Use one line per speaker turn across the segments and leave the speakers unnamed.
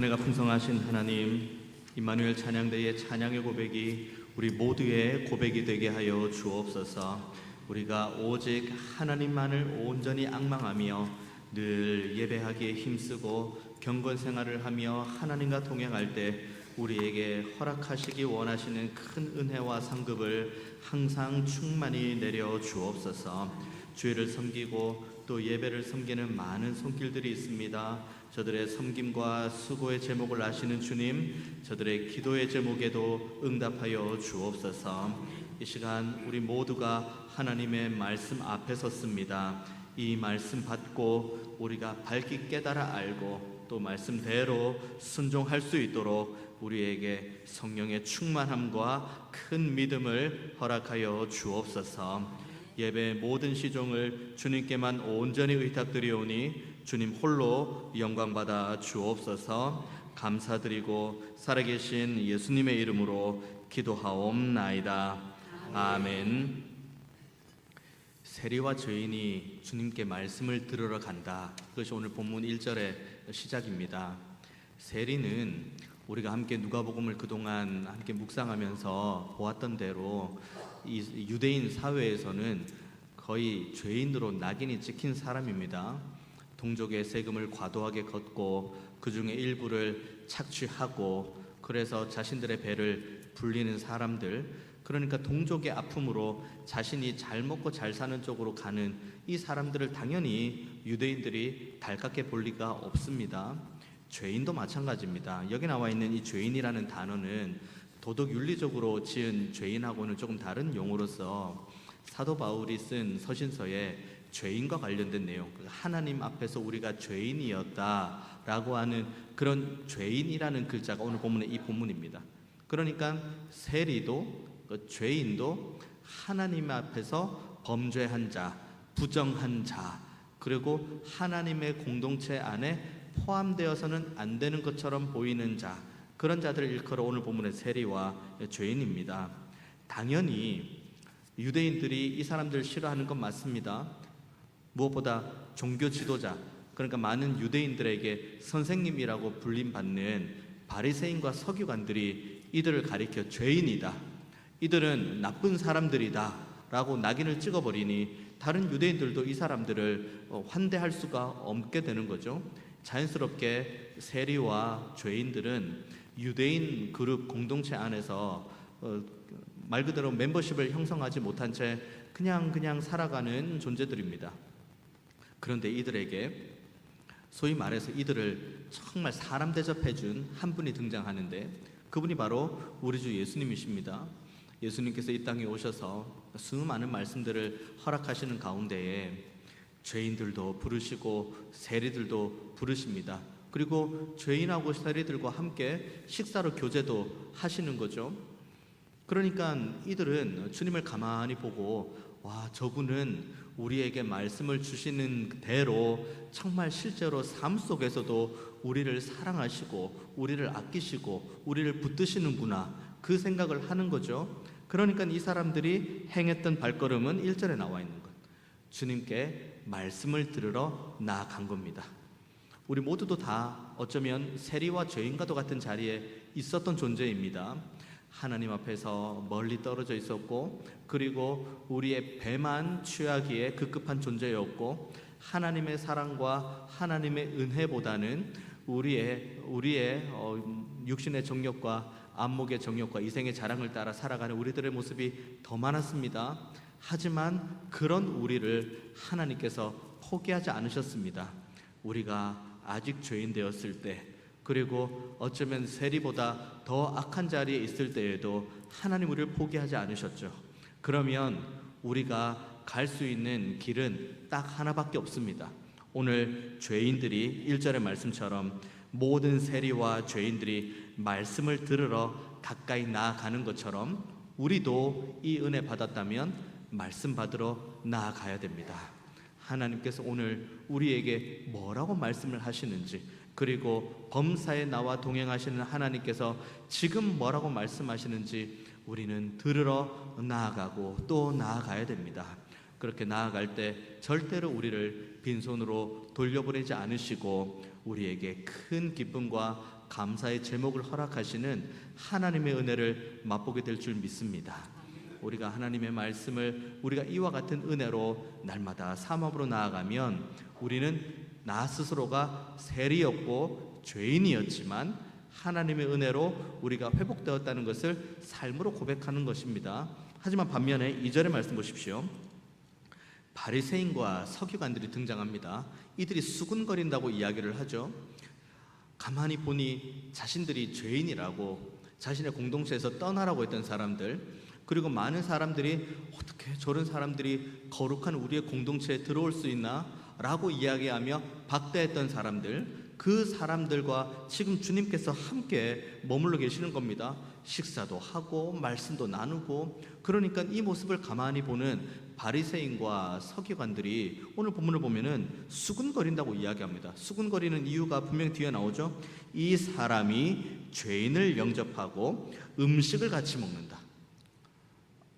은혜가 풍성하신 하나님, 임마누엘 찬양대의 찬양의 고백이 우리 모두의 고백이 되게 하여 주옵소서. 우리가 오직 하나님만을 온전히 앙망하며 늘 예배하기에 힘쓰고 경건 생활을 하며 하나님과 동행할 때 우리에게 허락하시기 원하시는 큰 은혜와 상급을 항상 충만히 내려 주옵소서. 주의를 섬기고 또 예배를 섬기는 많은 손길들이 있습니다. 저들의 섬김과 수고의 제목을 아시는 주님, 저들의 기도의 제목에도 응답하여 주옵소서. 이 시간 우리 모두가 하나님의 말씀 앞에 섰습니다. 이 말씀 받고 우리가 밝게 깨달아 알고 또 말씀대로 순종할 수 있도록 우리에게 성령의 충만함과 큰 믿음을 허락하여 주옵소서. 예배 모든 시종을 주님께만 온전히 의탁드리오니 주님 홀로 영광받아 주옵소서. 감사드리고 살아계신 예수님의 이름으로 기도하옵나이다. 아멘. 세리와 죄인이 주님께 말씀을 들으러 간다. 그것이 오늘 본문 1절의 시작입니다. 세리는 우리가 함께 누가복음을 그동안 함께 묵상하면서 보았던 대로 이 유대인 사회에서는 거의 죄인으로 낙인이 찍힌 사람입니다. 동족의 세금을 과도하게 걷고 그 중에 일부를 착취하고 그래서 자신들의 배를 불리는 사람들, 그러니까 동족의 아픔으로 자신이 잘 먹고 잘 사는 쪽으로 가는 이 사람들을 당연히 유대인들이 달갑게 볼 리가 없습니다. 죄인도 마찬가지입니다. 여기 나와 있는 이 죄인이라는 단어는 도덕 윤리적으로 지은 죄인하고는 조금 다른 용어로서 사도 바울이 쓴 서신서에 죄인과 관련된 내용, 하나님 앞에서 우리가 죄인이었다라고 하는 그런 죄인이라는 글자가 오늘 본문의 이 본문입니다. 그러니까 세리도 죄인도 하나님 앞에서 범죄한 자, 부정한 자, 그리고 하나님의 공동체 안에 포함되어서는 안 되는 것처럼 보이는 자, 그런 자들을 일컬어 오늘 본문의 세리와 죄인입니다. 당연히 유대인들이 이 사람들을 싫어하는 건 맞습니다. 무엇보다 종교 지도자, 그러니까 많은 유대인들에게 선생님이라고 불림받는 바리새인과 서기관들이 이들을 가리켜 죄인이다, 이들은 나쁜 사람들이다 라고 낙인을 찍어버리니 다른 유대인들도 이 사람들을 환대할 수가 없게 되는 거죠. 자연스럽게 세리와 죄인들은 유대인 그룹 공동체 안에서 말 그대로 멤버십을 형성하지 못한 채 그냥 살아가는 존재들입니다. 그런데 이들에게 소위 말해서 이들을 정말 사람 대접해준 한 분이 등장하는데 그분이 바로 우리 주 예수님이십니다. 예수님께서 이 땅에 오셔서 수많은 말씀들을 허락하시는 가운데에 죄인들도 부르시고 세리들도 부르십니다. 그리고 죄인하고 세리들과 함께 식사로 교제도 하시는 거죠. 그러니까 이들은 주님을 가만히 보고 와, 저분은 우리에게 말씀을 주시는 대로 정말 실제로 삶 속에서도 우리를 사랑하시고 우리를 아끼시고 우리를 붙드시는구나, 그 생각을 하는 거죠. 그러니까 이 사람들이 행했던 발걸음은 1절에 나와 있는 것, 주님께 말씀을 들으러 나아간 겁니다. 우리 모두도 다 어쩌면 세리와 죄인과도 같은 자리에 있었던 존재입니다. 하나님 앞에서 멀리 떨어져 있었고, 그리고 우리의 배만 취하기에 급급한 존재였고, 하나님의 사랑과 하나님의 은혜보다는 우리의 육신의 정욕과 안목의 정욕과 이생의 자랑을 따라 살아가는 우리들의 모습이 더 많았습니다. 하지만 그런 우리를 하나님께서 포기하지 않으셨습니다. 우리가 아직 죄인 되었을 때, 그리고 어쩌면 세리보다 더 악한 자리에 있을 때에도 하나님 우리를 포기하지 않으셨죠. 그러면 우리가 갈 수 있는 길은 딱 하나밖에 없습니다. 오늘 죄인들이 1절의 말씀처럼 모든 세리와 죄인들이 말씀을 들으러 가까이 나아가는 것처럼 우리도 이 은혜 받았다면 말씀 받으러 나아가야 됩니다. 하나님께서 오늘 우리에게 뭐라고 말씀을 하시는지, 그리고 범사에 나와 동행하시는 하나님께서 지금 뭐라고 말씀하시는지 우리는 들으러 나아가고 또 나아가야 됩니다. 그렇게 나아갈 때 절대로 우리를 빈손으로 돌려보내지 않으시고 우리에게 큰 기쁨과 감사의 제목을 허락하시는 하나님의 은혜를 맛보게 될 줄 믿습니다. 우리가 하나님의 말씀을 우리가 이와 같은 은혜로 날마다 사모함으로 나아가면 우리는 나 스스로가 세리였고 죄인이었지만 하나님의 은혜로 우리가 회복되었다는 것을 삶으로 고백하는 것입니다. 하지만 반면에 2절의 말씀 보십시오. 바리새인과 서기관들이 등장합니다. 이들이 수군거린다고 이야기를 하죠. 가만히 보니 자신들이 죄인이라고 자신의 공동체에서 떠나라고 했던 사람들, 그리고 많은 사람들이 어떻게 저런 사람들이 거룩한 우리의 공동체에 들어올 수 있나? 라고 이야기하며 박대했던 사람들, 그 사람들과 지금 주님께서 함께 머물러 계시는 겁니다. 식사도 하고 말씀도 나누고. 그러니까 이 모습을 가만히 보는 바리새인과 서기관들이 오늘 본문을 보면은 수군거린다고 이야기합니다. 수군거리는 이유가 분명히 뒤에 나오죠. 이 사람이 죄인을 영접하고 음식을 같이 먹는다.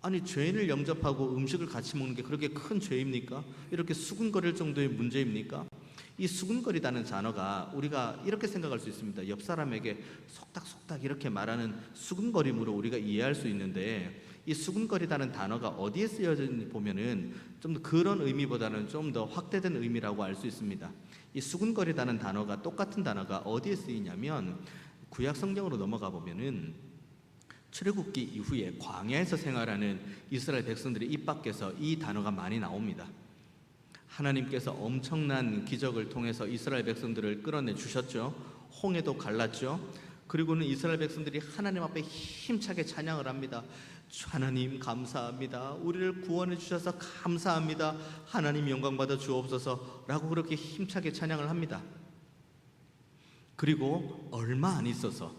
아니, 죄인을 영접하고 음식을 같이 먹는 게 그렇게 큰 죄입니까? 이렇게 수군거릴 정도의 문제입니까? 이 수군거리다는 단어가 우리가 이렇게 생각할 수 있습니다. 옆 사람에게 속닥속닥 이렇게 말하는 수군거림으로 우리가 이해할 수 있는데, 이 수군거리다는 단어가 어디에 쓰여졌는지 보면은 좀 그런 의미보다는 좀 더 확대된 의미라고 알 수 있습니다. 이 수군거리다는 단어가, 똑같은 단어가 어디에 쓰이냐면 구약 성경으로 넘어가 보면은 출애굽기 이후에 광야에서 생활하는 이스라엘 백성들의 입 밖에서 이 단어가 많이 나옵니다. 하나님께서 엄청난 기적을 통해서 이스라엘 백성들을 끌어내 주셨죠. 홍해도 갈랐죠. 그리고는 이스라엘 백성들이 하나님 앞에 힘차게 찬양을 합니다. 하나님 감사합니다. 우리를 구원해 주셔서 감사합니다. 하나님 영광 받아 주옵소서 라고 그렇게 힘차게 찬양을 합니다. 그리고 얼마 안 있어서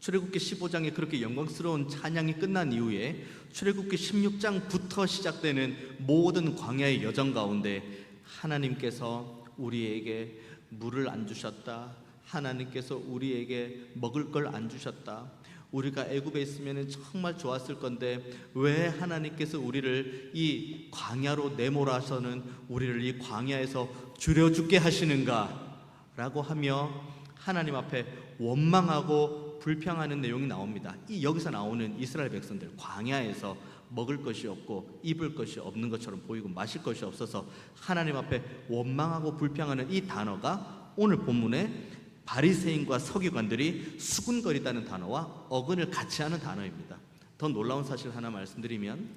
출애굽기 15장에 그렇게 영광스러운 찬양이 끝난 이후에 출애굽기 16장부터 시작되는 모든 광야의 여정 가운데 하나님께서 우리에게 물을 안 주셨다. 하나님께서 우리에게 먹을 걸 안 주셨다. 우리가 애굽에 있으면 정말 좋았을 건데 왜 하나님께서 우리를 이 광야로 내몰아서는 우리를 이 광야에서 줄여 죽게 하시는가? 라고 하며 하나님 앞에 원망하고 불평하는 내용이 나옵니다. 이 여기서 나오는 이스라엘 백성들, 광야에서 먹을 것이 없고 입을 것이 없는 것처럼 보이고 마실 것이 없어서 하나님 앞에 원망하고 불평하는 이 단어가 오늘 본문에 바리새인과 서기관들이 수군거리다는 단어와 어근을 같이 하는 단어입니다. 더 놀라운 사실 하나 말씀드리면,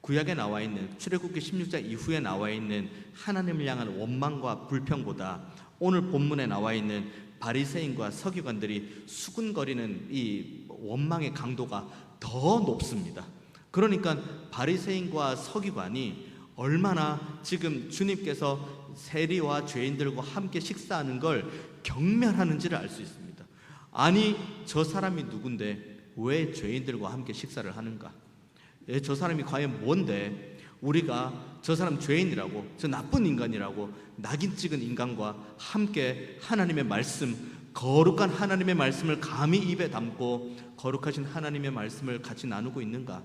구약에 나와 있는 출애굽기 16장 이후에 나와 있는 하나님을 향한 원망과 불평보다 오늘 본문에 나와 있는 바리새인과 서기관들이 수군거리는 이 원망의 강도가 더 높습니다. 그러니까 바리새인과 서기관이 얼마나 지금 주님께서 세리와 죄인들과 함께 식사하는 걸 경멸하는지를 알 수 있습니다. 아니, 저 사람이 누군데 왜 죄인들과 함께 식사를 하는가? 저 사람이 과연 뭔데 우리가 저 사람 죄인이라고, 저 나쁜 인간이라고, 낙인 찍은 인간과 함께 하나님의 말씀, 거룩한 하나님의 말씀을 감히 입에 담고 거룩하신 하나님의 말씀을 같이 나누고 있는가?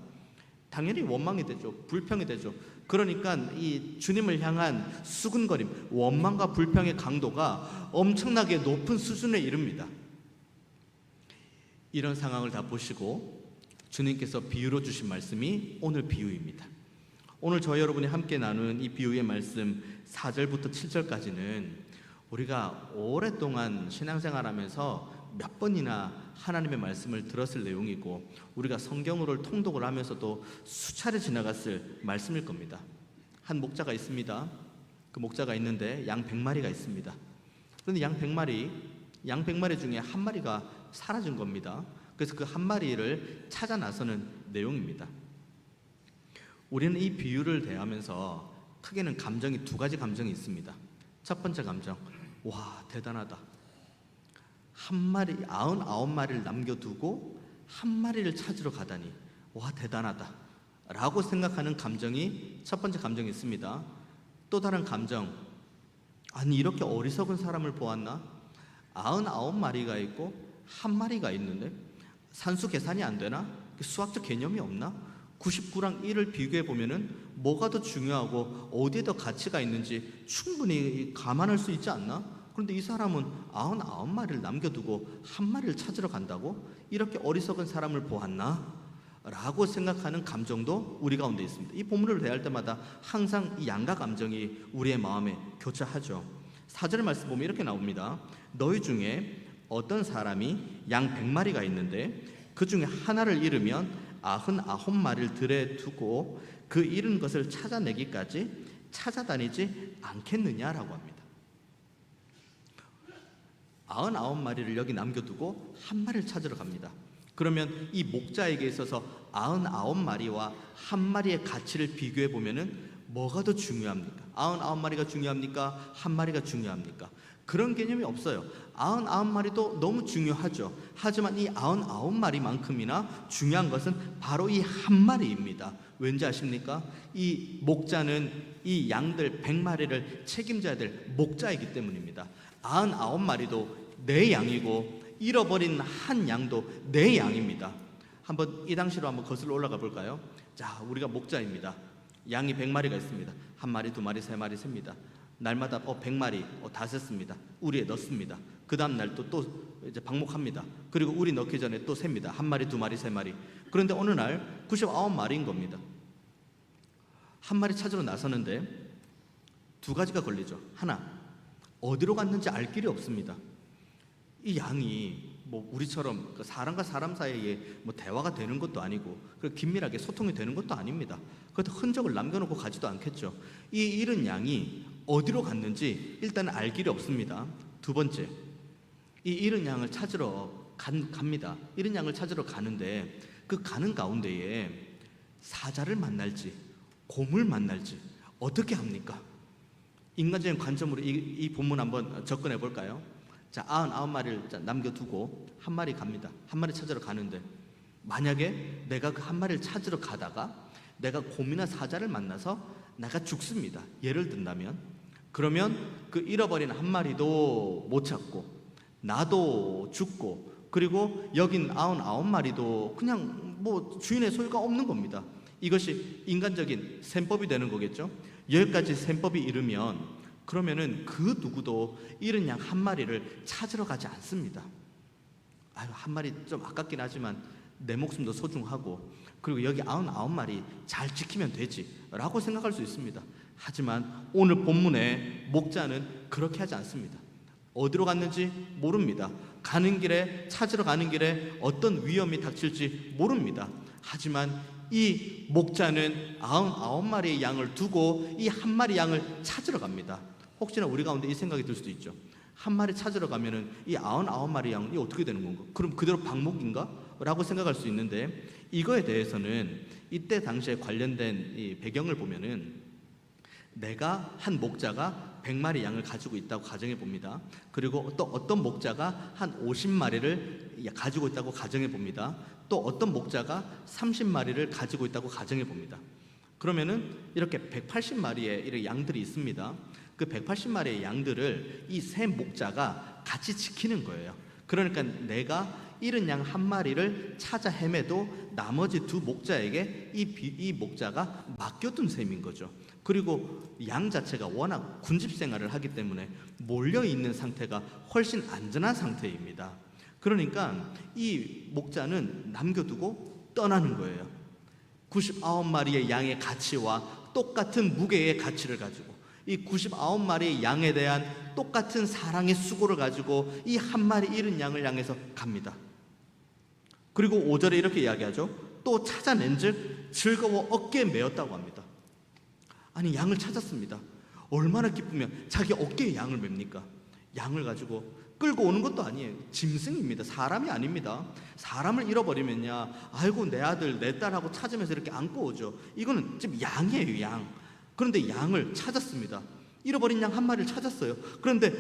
당연히 원망이 되죠. 불평이 되죠. 그러니까 이 주님을 향한 수군거림, 원망과 불평의 강도가 엄청나게 높은 수준에 이릅니다. 이런 상황을 다 보시고 주님께서 비유로 주신 말씀이 오늘 비유입니다. 오늘 저희 여러분이 함께 나눈 이 비유의 말씀 4절부터 7절까지는 우리가 오랫동안 신앙생활하면서 몇 번이나 하나님의 말씀을 들었을 내용이고 우리가 성경으로 통독을 하면서도 수차례 지나갔을 말씀일 겁니다. 한 목자가 있습니다. 그 목자가 있는데 양 100마리가 있습니다. 그런데 양 100마리 중에 한 마리가 사라진 겁니다. 그래서 그 한 마리를 찾아 나서는 내용입니다. 우리는 이 비유를 대하면서 크게는 감정이 두 가지 감정이 있습니다. 첫 번째 감정, 와 대단하다. 한 마리, 99마리를 남겨두고 한 마리를 찾으러 가다니 와 대단하다 라고 생각하는 감정이 첫 번째 감정이 있습니다. 또 다른 감정, 아니 이렇게 어리석은 사람을 보았나? 99마리가 있고 한 마리가 있는데 산수 계산이 안 되나? 수학적 개념이 없나? 99랑 1을 비교해 보면은 뭐가 더 중요하고 어디에 더 가치가 있는지 충분히 감안할 수 있지 않나? 그럼 그런데 이 사람은 99마리를 남겨두고 한 마리를 찾으러 간다고? 이렇게 어리석은 사람을 보았나? 라고 생각하는 감정도 우리 가운데 있습니다. 이 본문을 대할 때마다 항상 이 양가 감정이 우리의 마음에 교차하죠. 4절 말씀 보면 이렇게 나옵니다. 너희 중에 어떤 사람이 양 100마리가 있는데 그 중에 하나를 잃으면 99마리를 들에 두고 그 잃은 것을 찾아내기까지 찾아다니지 않겠느냐라고 합니다. 99마리를 여기 남겨두고 한 마리를 찾으러 갑니다. 그러면 이 목자에게 있어서 99마리와 한 마리의 가치를 비교해 보면은 뭐가 더 중요합니까? 99마리가 중요합니까? 한 마리가 중요합니까? 그런 개념이 없어요. 99마리도 너무 중요하죠. 하지만 이 99마리만큼이나 중요한 것은 바로 이 한 마리입니다. 왠지 아십니까? 이 목자는 이 양들 100마리를 책임져야 될 목자이기 때문입니다. 99마리도 내 양이고 잃어버린 한 양도 내 양입니다. 한번 이 당시로 한번 거슬러 올라가 볼까요? 자, 우리가 목자입니다. 양이 100마리가 있습니다. 한 마리, 두 마리, 세 마리 셉니다. 날마다 100마리 다 셌습니다. 우리에 넣습니다. 그 다음 날 또 이제 방목합니다. 그리고 우리 넣기 전에 또 셉니다. 한 마리, 두 마리, 세 마리. 그런데 어느 날 99마리인 겁니다. 한 마리 찾으러 나서는데 두 가지가 걸리죠. 하나, 어디로 갔는지 알 길이 없습니다. 이 양이 뭐 우리처럼 사람과 사람 사이에 뭐 대화가 되는 것도 아니고 긴밀하게 소통이 되는 것도 아닙니다. 그것도 흔적을 남겨놓고 가지도 않겠죠. 이 잃은 양이 어디로 갔는지 일단 알 길이 없습니다. 두 번째, 이 잃은 양을 찾으러 갑니다. 잃은 양을 찾으러 가는데 그 가는 가운데에 사자를 만날지 곰을 만날지 어떻게 합니까? 인간적인 관점으로 이 본문 한번 접근해 볼까요? 자, 99마리를 남겨두고 한 마리 갑니다. 한 마리 찾으러 가는데 만약에 내가 그 한 마리를 찾으러 가다가 내가 곰이나 사자를 만나서 내가 죽습니다. 예를 든다면, 그러면 그 잃어버린 한 마리도 못 찾고 나도 죽고 그리고 여긴 99마리도 그냥 뭐 주인의 소유가 없는 겁니다. 이것이 인간적인 셈법이 되는 거겠죠. 여기까지 셈법이 이르면 그러면은 그 누구도 잃은 양 한 마리를 찾으러 가지 않습니다. 아유, 한 마리 좀 아깝긴 하지만 내 목숨도 소중하고 그리고 여기 99마리 잘 지키면 되지 라고 생각할 수 있습니다. 하지만 오늘 본문의 목자는 그렇게 하지 않습니다. 어디로 갔는지 모릅니다. 가는 길에, 찾으러 가는 길에 어떤 위험이 닥칠지 모릅니다. 하지만 이 목자는 99마리의 양을 두고 이 한 마리 양을 찾으러 갑니다. 혹시나 우리 가운데 이 생각이 들 수도 있죠. 한 마리 찾으러 가면은 이 99마리 양이 어떻게 되는 건가? 그럼 그대로 방목인가? 라고 생각할 수 있는데 이거에 대해서는 이때 당시에 관련된 이 배경을 보면은 내가 한 목자가 100마리 양을 가지고 있다고 가정해 봅니다. 그리고 또 어떤 목자가 한 50마리를 가지고 있다고 가정해 봅니다. 또 어떤 목자가 30마리를 가지고 있다고 가정해 봅니다. 그러면은 이렇게 180마리의 이렇게 양들이 있습니다. 그 180마리의 양들을 이 세 목자가 같이 지키는 거예요. 그러니까 내가 잃은 양 한 마리를 찾아 헤매도 나머지 두 목자에게 이 목자가 맡겨둔 셈인 거죠. 그리고 양 자체가 워낙 군집 생활을 하기 때문에 몰려있는 상태가 훨씬 안전한 상태입니다. 그러니까 이 목자는 남겨두고 떠나는 거예요. 99마리의 양의 가치와 똑같은 무게의 가치를 가지고 이 99마리의 양에 대한 똑같은 사랑의 수고를 가지고 이 한 마리 잃은 양을 향해서 갑니다. 그리고 5절에 이렇게 이야기하죠. 또 찾아낸 즉 즐거워 어깨에 메었다고 합니다. 아니, 양을 찾았습니다. 얼마나 기쁘면 자기 어깨에 양을 맵니까? 양을 가지고 끌고 오는 것도 아니에요. 짐승입니다. 사람이 아닙니다. 사람을 잃어버리면야 아이고 내 아들 내 딸하고 찾으면서 이렇게 안고 오죠. 이거는 지금 양이에요, 양. 그런데 양을 찾았습니다. 잃어버린 양 한 마리를 찾았어요. 그런데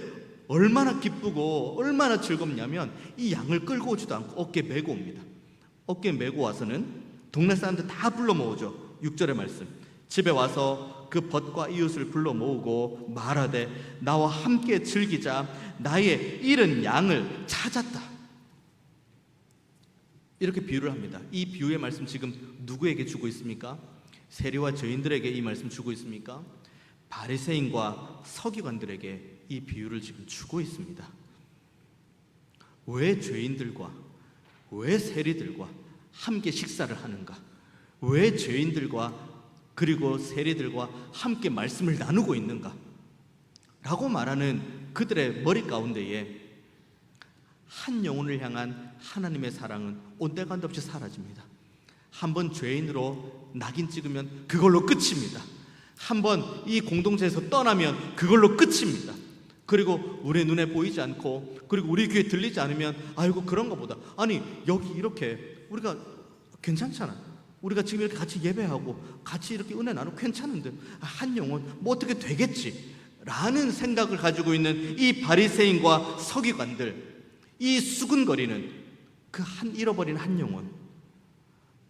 얼마나 기쁘고 얼마나 즐겁냐면 이 양을 끌고 오지도 않고 어깨에 메고 옵니다. 어깨에 메고 와서는 동네 사람들 다 불러 모으죠. 6절의 말씀. 집에 와서 그 벗과 이웃을 불러 모으고 말하되 나와 함께 즐기자. 나의 잃은 양을 찾았다. 이렇게 비유를 합니다. 이 비유의 말씀 지금 누구에게 주고 있습니까? 세리와 죄인들에게 이 말씀 주고 있습니까? 바리새인과 서기관들에게 이 비유를 지금 주고 있습니다. 왜 죄인들과 왜 세리들과 함께 식사를 하는가? 왜 죄인들과 그리고 세리들과 함께 말씀을 나누고 있는가? 라고 말하는 그들의 머리 가운데에 한 영혼을 향한 하나님의 사랑은 온데간데 없이 사라집니다. 한번 죄인으로 낙인 찍으면 그걸로 끝입니다. 한번 이 공동체에서 떠나면 그걸로 끝입니다. 그리고 우리 눈에 보이지 않고 그리고 우리 귀에 들리지 않으면 아이고 그런가 보다. 아니 여기 이렇게 우리가 괜찮잖아. 우리가 지금 이렇게 같이 예배하고 같이 이렇게 은혜 나누고 괜찮은데 한 영혼 뭐 어떻게 되겠지? 라는 생각을 가지고 있는 이 바리새인과 서기관들, 이 수군거리는 그 한 잃어버린 한 영혼,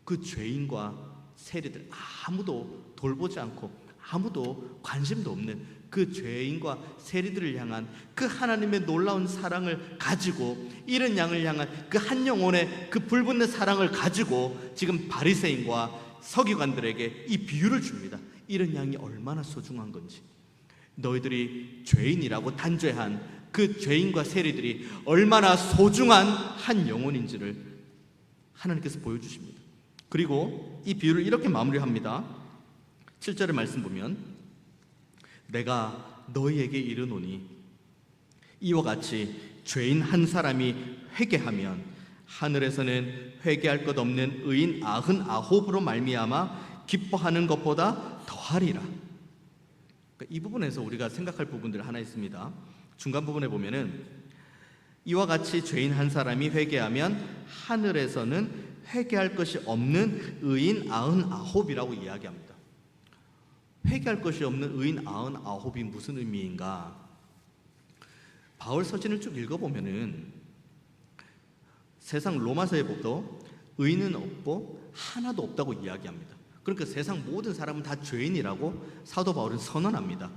그 죄인과 세리들 아무도 돌보지 않고 아무도 관심도 없는 그 죄인과 세리들을 향한 그 하나님의 놀라운 사랑을 가지고 잃은 양을 향한 그 한 영혼의 그 불붙는 사랑을 가지고 지금 바리새인과 서기관들에게 이 비유를 줍니다. 잃은 양이 얼마나 소중한 건지, 너희들이 죄인이라고 단죄한 그 죄인과 세리들이 얼마나 소중한 한 영혼인지를 하나님께서 보여주십니다. 그리고 이 비유를 이렇게 마무리합니다. 7절의 말씀 보면 내가 너희에게 이르노니 이와 같이 죄인 한 사람이 회개하면 하늘에서는 회개할 것 없는 의인 99으로 말미암아 기뻐하는 것보다 더하리라. 이 부분에서 우리가 생각할 부분들 하나 있습니다. 중간 부분에 보면은 이와 같이 죄인 한 사람이 회개하면 하늘에서는 회개할 것이 없는 의인 99이라고 이야기합니다. 회개할 것이 없는 의인 99이 무슨 의미인가? 바울 서신을 쭉 읽어보면은 세상 로마서에 보도 의인은 없고 하나도 없다고 이야기합니다. 그러니까 세상 모든 사람은 다 죄인이라고 사도 바울은 선언합니다.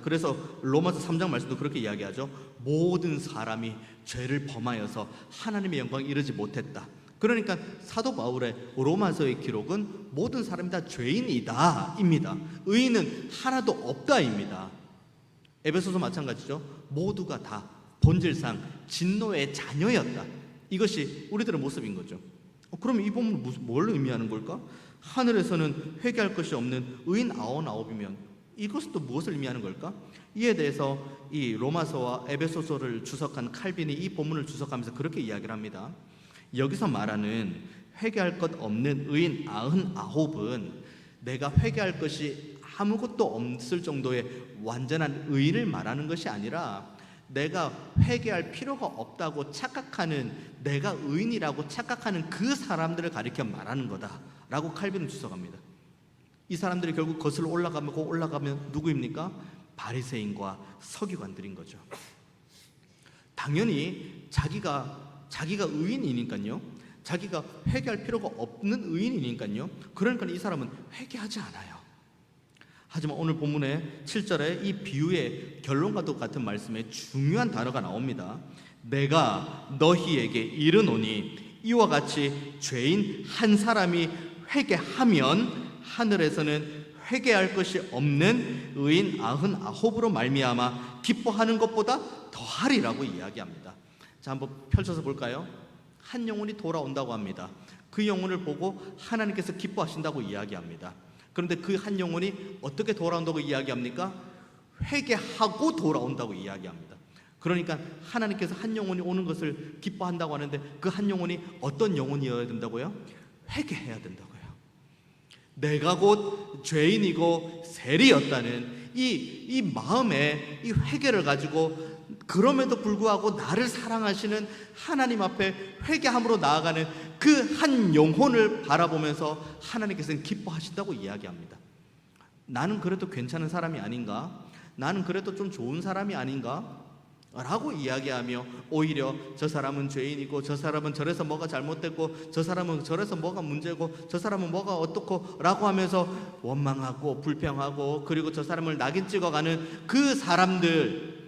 그래서 로마서 3장 말씀도 그렇게 이야기하죠. 모든 사람이 죄를 범하여서 하나님의 영광에 이르지 못했다. 그러니까 사도 바울의 로마서의 기록은 모든 사람이 다 죄인이다 입니다. 의인은 하나도 없다 입니다. 에베소서 마찬가지죠. 모두가 다 본질상 진노의 자녀였다. 이것이 우리들의 모습인 거죠. 그럼 이 본문은 뭘 의미하는 걸까? 하늘에서는 회개할 것이 없는 의인 99이면 이것은 또 무엇을 의미하는 걸까? 이에 대해서 이 로마서와 에베소서를 주석한 칼빈이 이 본문을 주석하면서 그렇게 이야기를 합니다. 여기서 말하는 회개할 것 없는 의인 99은 내가 회개할 것이 아무것도 없을 정도의 완전한 의인을 말하는 것이 아니라 내가 회개할 필요가 없다고 착각하는, 내가 의인이라고 착각하는 그 사람들을 가리켜 말하는 거다라고 칼빈은 주석합니다. 이 사람들이 결국 거슬러 올라가면 누구입니까? 바리새인과 서기관들인 거죠. 당연히 자기가 의인이니까요. 자기가 회개할 필요가 없는 의인이니까요. 그러니까 이 사람은 회개하지 않아요. 하지만 오늘 본문의 7절에 이 비유의 결론과도 같은 말씀에 중요한 단어가 나옵니다. 내가 너희에게 이르노니 이와 같이 죄인 한 사람이 회개하면 하늘에서는 회개할 것이 없는 의인 99으로 말미암아 기뻐하는 것보다 더하리라고 이야기합니다. 자, 한번 펼쳐서 볼까요? 한 영혼이 돌아온다고 합니다. 그 영혼을 보고 하나님께서 기뻐하신다고 이야기합니다. 그런데 그 한 영혼이 어떻게 돌아온다고 이야기합니까? 회개하고 돌아온다고 이야기합니다. 그러니까 하나님께서 한 영혼이 오는 것을 기뻐한다고 하는데 그 한 영혼이 어떤 영혼이어야 된다고요? 회개해야 된다고요. 내가 곧 죄인이고 세리였다는 이 마음에 이 회개를 가지고 그럼에도 불구하고 나를 사랑하시는 하나님 앞에 회개함으로 나아가는 그 한 영혼을 바라보면서 하나님께서는 기뻐하신다고 이야기합니다. 나는 그래도 괜찮은 사람이 아닌가? 나는 그래도 좀 좋은 사람이 아닌가? 라고 이야기하며 오히려 저 사람은 죄인이고 저 사람은 저래서 뭐가 잘못됐고 저 사람은 저래서 뭐가 문제고 저 사람은 뭐가 어떻고 라고 하면서 원망하고 불평하고 그리고 저 사람을 낙인 찍어가는 그 사람들은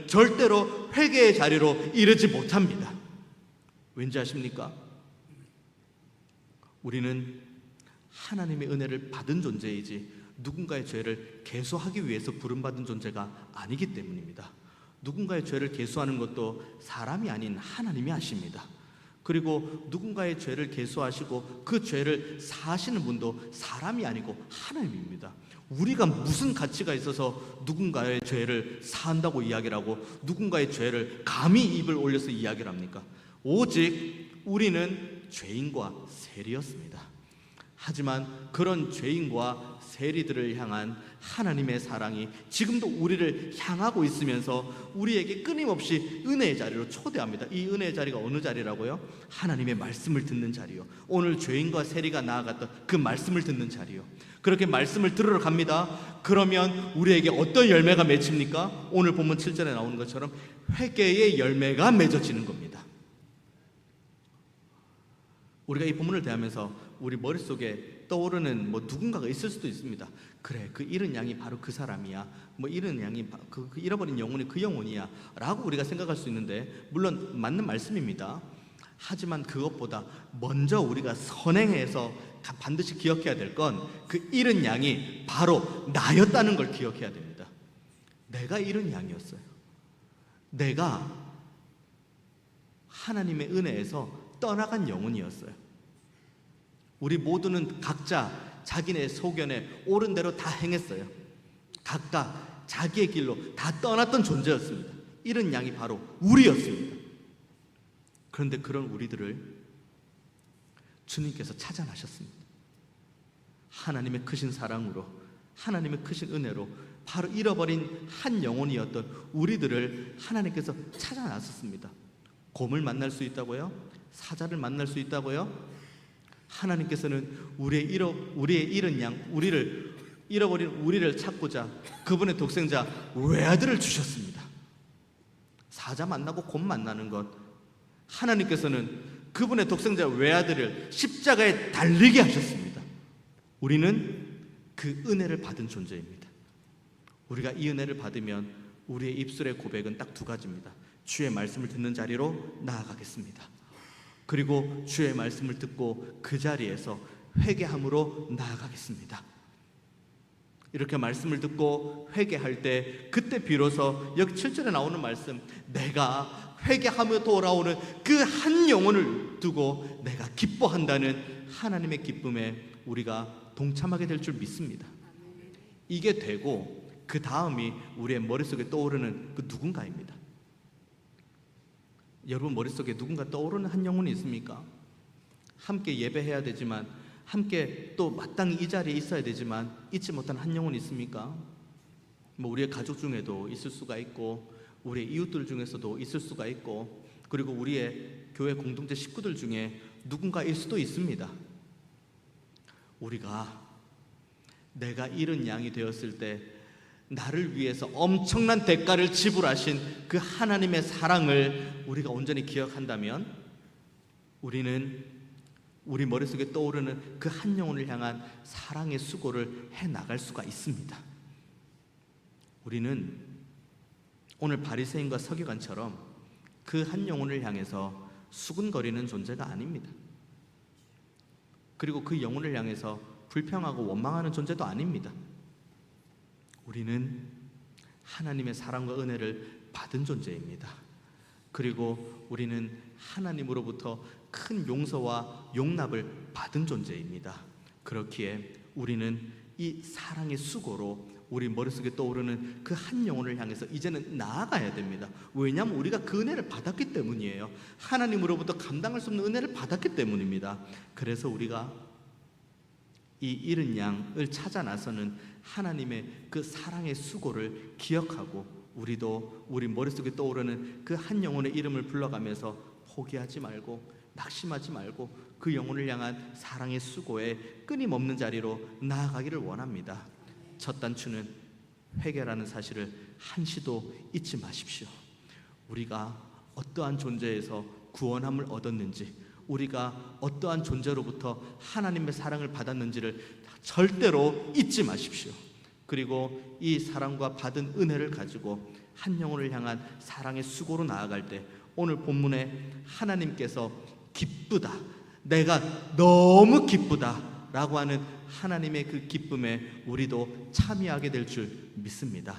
절대로 회개의 자리로 이르지 못합니다. 왠지 아십니까? 우리는 하나님의 은혜를 받은 존재이지 누군가의 죄를 계수하기 위해서 부름받은 존재가 아니기 때문입니다. 누군가의 죄를 계수하는 것도 사람이 아닌 하나님이 하십니다. 그리고 누군가의 죄를 계수하시고 그 죄를 사하시는 분도 사람이 아니고 하나님입니다. 우리가 무슨 가치가 있어서 누군가의 죄를 사한다고 이야기를 하고 누군가의 죄를 감히 입을 올려서 이야기를 합니까? 오직 우리는 죄인과 세리였습니다. 하지만 그런 죄인과 세리들을 향한 하나님의 사랑이 지금도 우리를 향하고 있으면서 우리에게 끊임없이 은혜의 자리로 초대합니다. 이 은혜의 자리가 어느 자리라고요? 하나님의 말씀을 듣는 자리요. 오늘 죄인과 세리가 나아갔던 그 말씀을 듣는 자리요. 그렇게 말씀을 들으러 갑니다. 그러면 우리에게 어떤 열매가 맺힙니까? 오늘 본문 7절에 나오는 것처럼 회개의 열매가 맺어지는 겁니다. 우리가 이 본문을 대하면서 우리 머릿속에 떠오르는 누군가가 있을 수도 있습니다. 그래, 그 잃은 양이 바로 그 사람이야. 잃은 양이 그 잃어버린 영혼이 그 영혼이야 라고 우리가 생각할 수 있는데, 물론 맞는 말씀입니다. 하지만 그것보다 먼저 우리가 선행해서 반드시 기억해야 될 건 그 잃은 양이 바로 나였다는 걸 기억해야 됩니다. 내가 잃은 양이었어요. 내가 하나님의 은혜에서 떠나간 영혼이었어요. 우리 모두는 각자 자기네 소견에 옳은 대로 다 행했어요. 각각 자기의 길로 다 떠났던 존재였습니다. 잃은 양이 바로 우리였습니다. 그런데 그런 우리들을 주님께서 찾아나셨습니다. 하나님의 크신 사랑으로, 하나님의 크신 은혜로 바로 잃어버린 한 영혼이었던 우리들을 하나님께서 찾아나셨습니다. 곰을 만날 수 있다고요? 사자를 만날 수 있다고요? 하나님께서는 우리의 잃은 양, 우리를 잃어버린 우리를 찾고자 그분의 독생자 외아들을 주셨습니다. 사자 만나고 곰 만나는 것, 하나님께서는 그분의 독생자 외아들을 십자가에 달리게 하셨습니다. 우리는 그 은혜를 받은 존재입니다. 우리가 이 은혜를 받으면 우리의 입술의 고백은 딱 두 가지입니다. 주의 말씀을 듣는 자리로 나아가겠습니다. 그리고 주의 말씀을 듣고 그 자리에서 회개함으로 나아가겠습니다. 이렇게 말씀을 듣고 회개할 때, 그때 비로소 여기 7절에 나오는 말씀, 내가 회개하며 돌아오는 그 한 영혼을 두고 내가 기뻐한다는 하나님의 기쁨에 우리가 동참하게 될 줄 믿습니다. 이게 되고 그 다음이 우리의 머릿속에 떠오르는 그 누군가입니다. 여러분 머릿속에 누군가 떠오르는 한 영혼이 있습니까? 함께 예배해야 되지만, 함께 또 마땅히 이 자리에 있어야 되지만 잊지 못한 한 영혼이 있습니까? 우리의 가족 중에도 있을 수가 있고, 우리의 이웃들 중에서도 있을 수가 있고, 그리고 우리의 교회 공동체 식구들 중에 누군가일 수도 있습니다. 우리가 내가 잃은 양이 되었을 때 나를 위해서 엄청난 대가를 지불하신 그 하나님의 사랑을 우리가 온전히 기억한다면, 우리는 우리 머릿속에 떠오르는 그 한 영혼을 향한 사랑의 수고를 해나갈 수가 있습니다. 우리는 오늘 바리새인과 서기관처럼 그 한 영혼을 향해서 수군거리는 존재가 아닙니다. 그리고 그 영혼을 향해서 불평하고 원망하는 존재도 아닙니다. 우리는 하나님의 사랑과 은혜를 받은 존재입니다. 그리고 우리는 하나님으로부터 큰 용서와 용납을 받은 존재입니다. 그렇기에 우리는 이 사랑의 수고로 우리 머릿속에 떠오르는 그 한 영혼을 향해서 이제는 나아가야 됩니다. 왜냐하면 우리가 그 은혜를 받았기 때문이에요. 하나님으로부터 감당할 수 없는 은혜를 받았기 때문입니다. 그래서 우리가 이 잃은 양을 찾아 나서는 하나님의 그 사랑의 수고를 기억하고, 우리도 우리 머릿속에 떠오르는 그 한 영혼의 이름을 불러가면서 포기하지 말고 낙심하지 말고 그 영혼을 향한 사랑의 수고에 끊임없는 자리로 나아가기를 원합니다. 첫 단추는 회개라는 사실을 한시도 잊지 마십시오. 우리가 어떠한 존재에서 구원함을 얻었는지, 우리가 어떠한 존재로부터 하나님의 사랑을 받았는지를 절대로 잊지 마십시오. 그리고 이 사랑과 받은 은혜를 가지고 한 영혼을 향한 사랑의 수고로 나아갈 때, 오늘 본문에 하나님께서 기쁘다, 내가 너무 기쁘다 라고 하는 하나님의 그 기쁨에 우리도 참여하게 될 줄 믿습니다.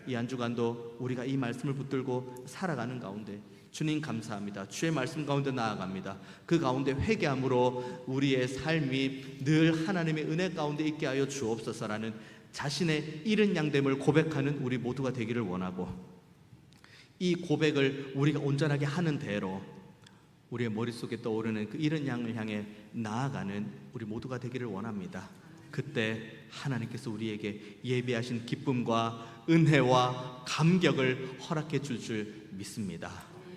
이 한 주간도 우리가 이 말씀을 붙들고 살아가는 가운데 주님 감사합니다. 주의 말씀 가운데 나아갑니다. 그 가운데 회개함으로 우리의 삶이 늘 하나님의 은혜 가운데 있게 하여 주옵소서라는 자신의 잃은 양됨을 고백하는 우리 모두가 되기를 원하고, 이 고백을 우리가 온전하게 하는 대로 우리의 머릿속에 떠오르는 그 잃은 양을 향해 나아가는 우리 모두가 되기를 원합니다. 그때 하나님께서 우리에게 예비하신 기쁨과 은혜와 감격을 허락해 줄 믿습니다.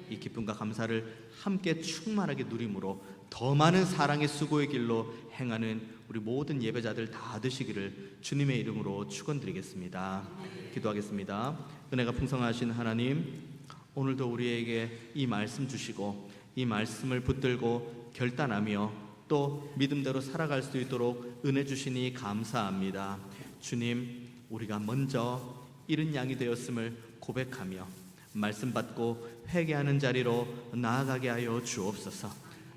이 기쁨과 감사를 함께 충만하게 누림으로 더 많은 사랑의 수고의 길로 행하는 우리 모든 예배자들 다 되시기를 주님의 이름으로 축원드리겠습니다. 기도하겠습니다. 은혜가 풍성하신 하나님, 오늘도 우리에게 이 말씀 주시고 이 말씀을 붙들고 결단하며 또 믿음대로 살아갈 수 있도록 은혜 주시니 감사합니다. 주님, 우리가 먼저 잃은 양이 되었음을 고백하며 말씀 받고 회개하는 자리로 나아가게 하여 주옵소서.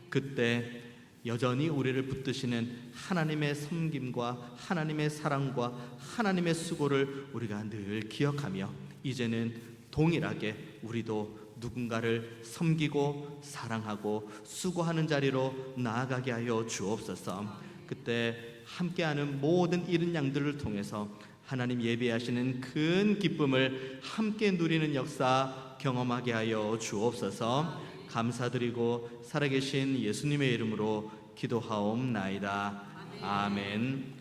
그때 여전히 우리를 붙드시는 하나님의 섬김과 하나님의 사랑과 하나님의 수고를 우리가 늘 기억하며 이제는 동일하게 우리도 누군가를 섬기고 사랑하고 수고하는 자리로 나아가게 하여 주옵소서. 그때 함께하는 모든 잃은 양들을 통해서 하나님 예비하시는 큰 기쁨을 함께 누리는 역사 경험하게 하여 주옵소서. 감사드리고 살아계신 예수님의 이름으로 기도하옵나이다. 아멘.